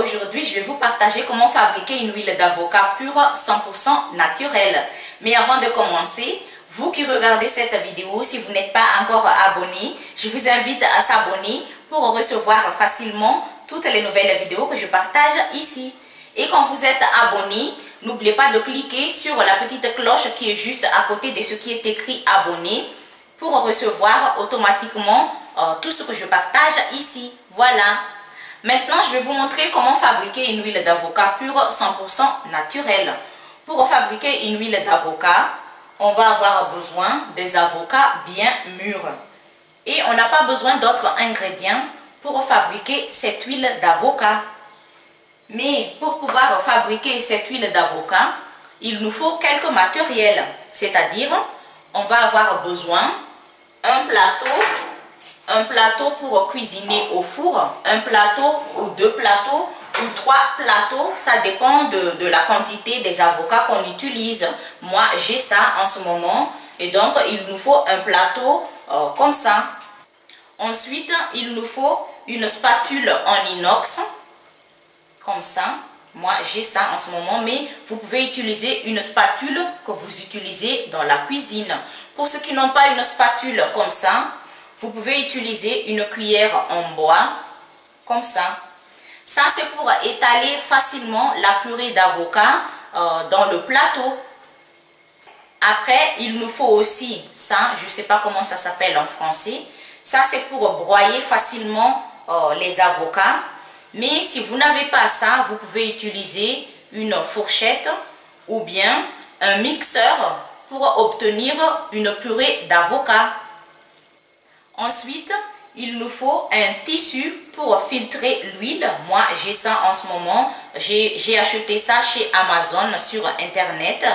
aujourd'hui je vais vous partager comment fabriquer une huile d'avocat pure 100% naturelle. Mais avant de commencer, vous qui regardez cette vidéo, si vous n'êtes pas encore abonné, je vous invite à s'abonner pour recevoir facilement toutes les nouvelles vidéos que je partage ici. Et quand vous êtes abonné, n'oubliez pas de cliquer sur la petite cloche qui est juste à côté de ce qui est écrit abonné pour recevoir automatiquement tout ce que je partage ici. Voilà. Maintenant, je vais vous montrer comment fabriquer une huile d'avocat pure 100% naturelle. Pour fabriquer une huile d'avocat, on va avoir besoin des avocats bien mûrs. Et on n'a pas besoin d'autres ingrédients pour fabriquer cette huile d'avocat. Mais pour pouvoir fabriquer cette huile d'avocat, il nous faut quelques matériels. C'est-à-dire, on va avoir besoin d'un plateau pour cuisiner au four, un plateau ou deux plateaux ou trois plateaux, ça dépend de la quantité des avocats qu'on utilise. Moi j'ai ça en ce moment et donc il nous faut un plateau comme ça. Ensuite il nous faut une spatule en inox comme ça. Moi j'ai ça en ce moment, mais vous pouvez utiliser une spatule que vous utilisez dans la cuisine. Pour ceux qui n'ont pas une spatule comme ça, vous pouvez utiliser une cuillère en bois comme ça. Ça c'est pour étaler facilement la purée d'avocat dans le plateau. Après il nous faut aussi ça, je ne sais pas comment ça s'appelle en français. Ça c'est pour broyer facilement les avocats. Mais si vous n'avez pas ça, vous pouvez utiliser une fourchette ou bien un mixeur pour obtenir une purée d'avocat. Ensuite, il nous faut un tissu pour filtrer l'huile. Moi, j'ai ça en ce moment. J'ai acheté ça chez Amazon sur Internet.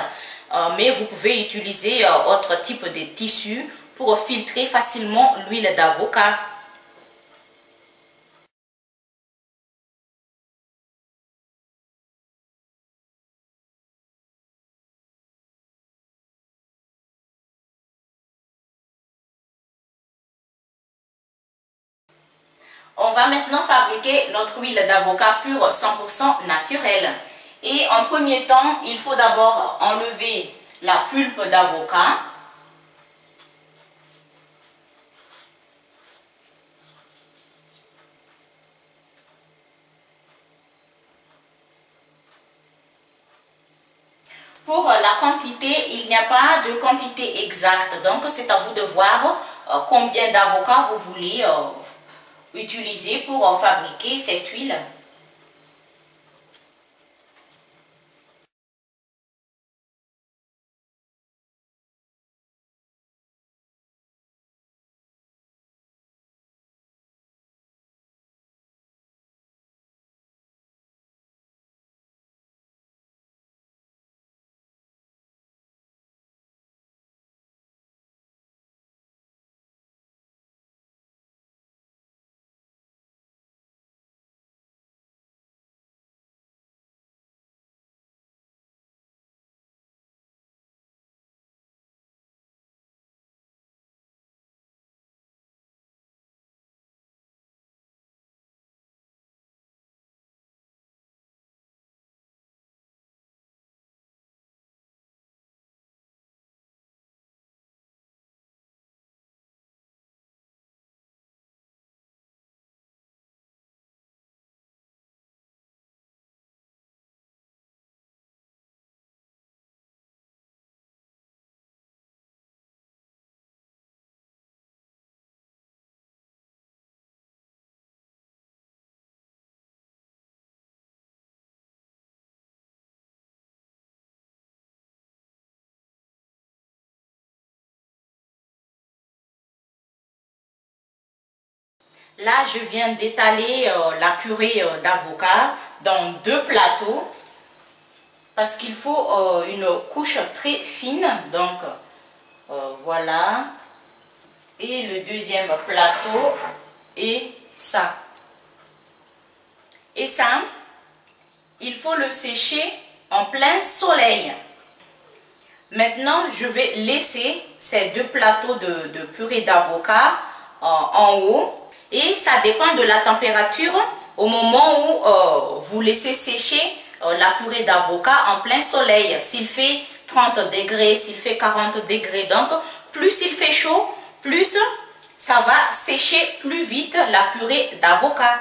Mais vous pouvez utiliser autre type de tissu pour filtrer facilement l'huile d'avocat. On va maintenant fabriquer notre huile d'avocat pure 100% naturelle. Et en premier temps, il faut d'abord enlever la pulpe d'avocat. Pour la quantité, il n'y a pas de quantité exacte. Donc, c'est à vous de voir combien d'avocats vous voulez utiliser pour fabriquer cette huile. Là, je viens d'étaler la purée d'avocat dans deux plateaux parce qu'il faut une couche très fine. Donc, voilà. Et le deuxième plateau est ça. Et ça, il faut le sécher en plein soleil. Maintenant, je vais laisser ces deux plateaux de purée d'avocat en haut. Et ça dépend de la température au moment où vous laissez sécher la purée d'avocat en plein soleil. S'il fait 30 degrés, s'il fait 40 degrés, donc plus il fait chaud, plus ça va sécher plus vite la purée d'avocat.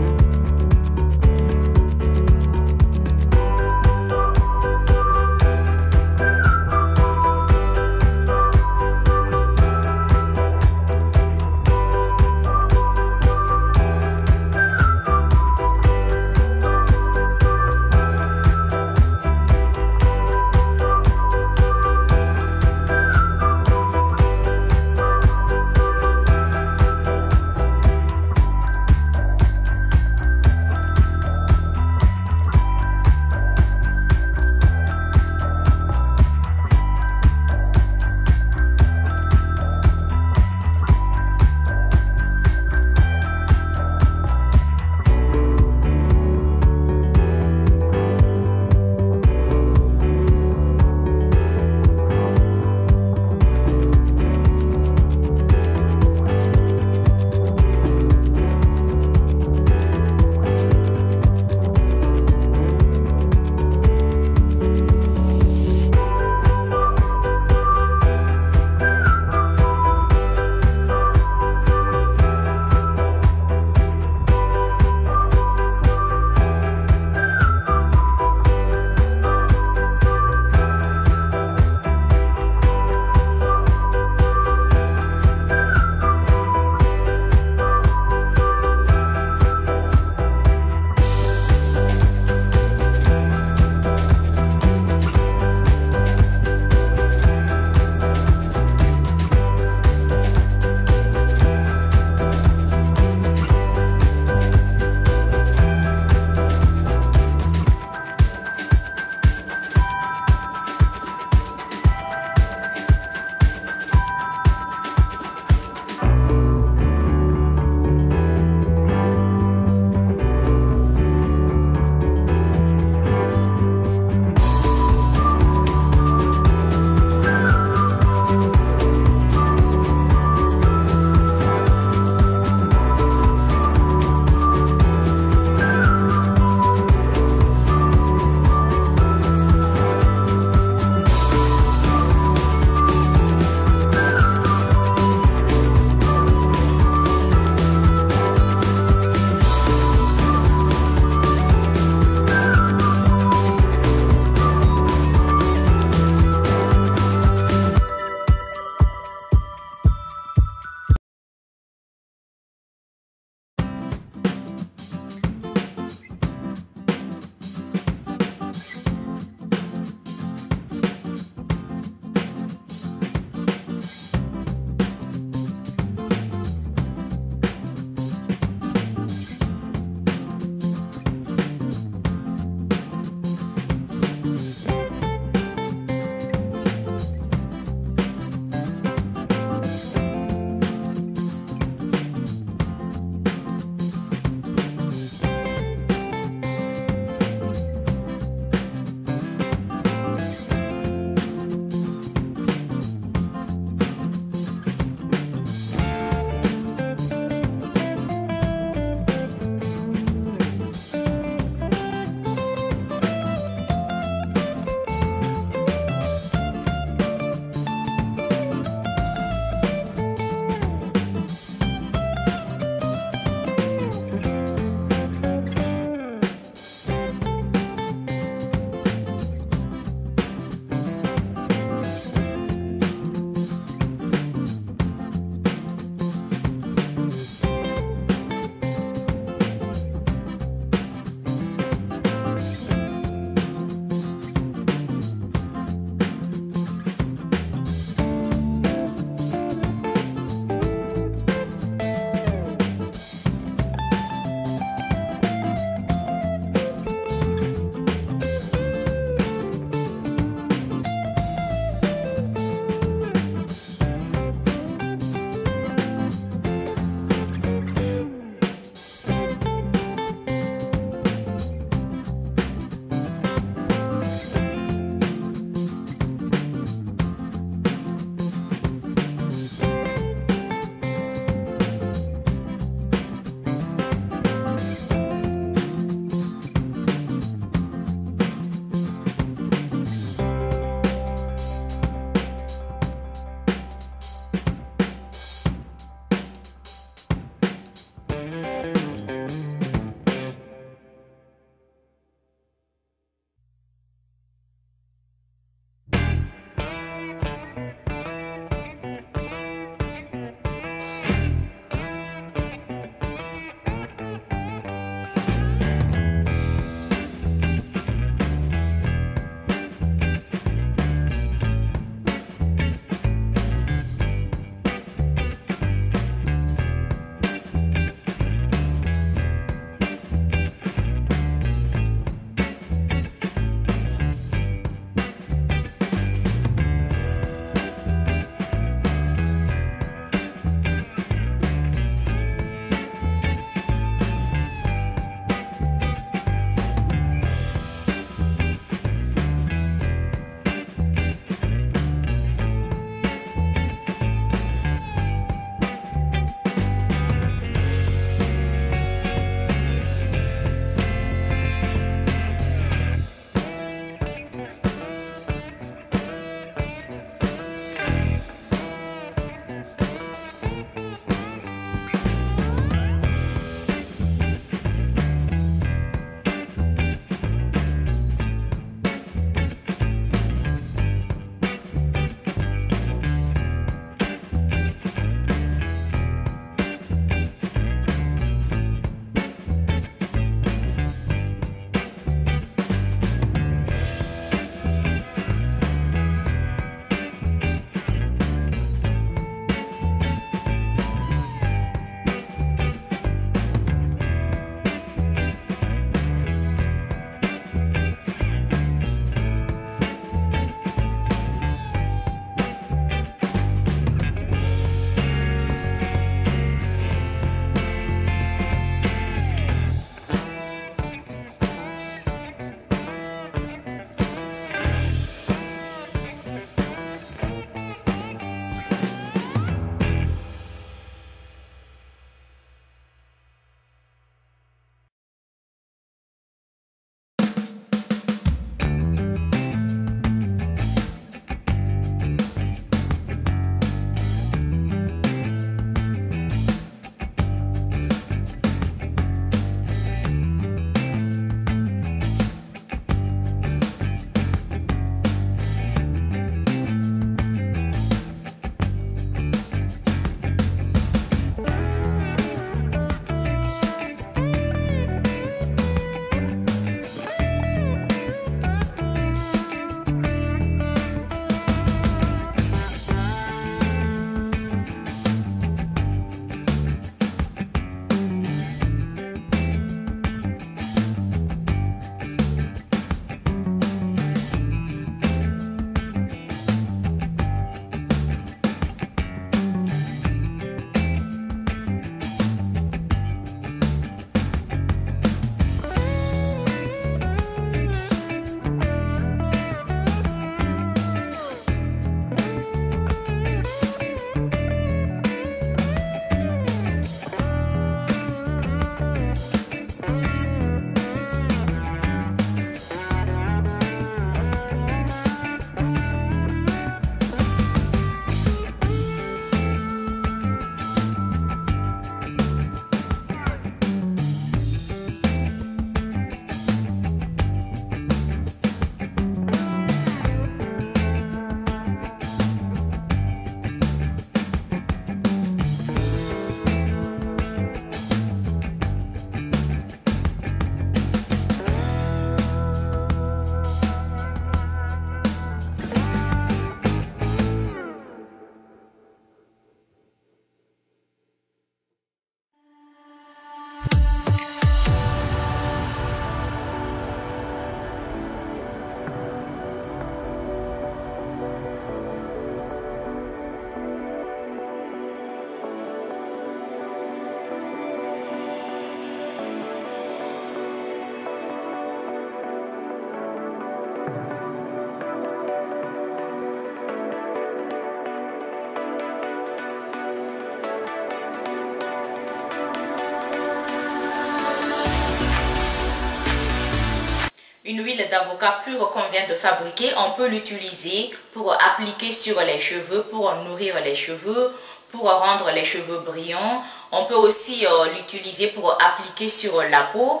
Une huile d'avocat pure qu'on vient de fabriquer, on peut l'utiliser pour appliquer sur les cheveux, pour nourrir les cheveux, pour rendre les cheveux brillants. On peut aussi l'utiliser pour appliquer sur la peau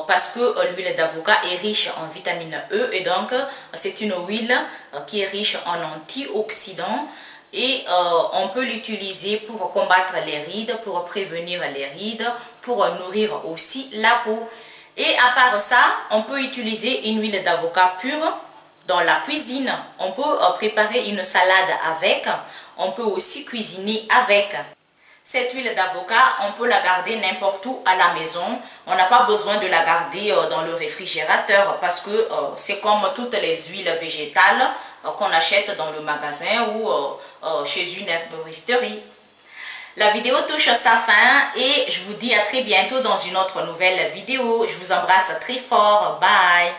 parce que l'huile d'avocat est riche en vitamine E et donc c'est une huile qui est riche en antioxydants. Et on peut l'utiliser pour combattre les rides, pour prévenir les rides, pour nourrir aussi la peau. Et à part ça, on peut utiliser une huile d'avocat pure dans la cuisine. On peut préparer une salade avec. On peut aussi cuisiner avec. Cette huile d'avocat, on peut la garder n'importe où à la maison. On n'a pas besoin de la garder dans le réfrigérateur parce que c'est comme toutes les huiles végétales qu'on achète dans le magasin ou chez une herboristerie. La vidéo touche à sa fin et je vous dis à très bientôt dans une autre nouvelle vidéo. Je vous embrasse très fort. Bye.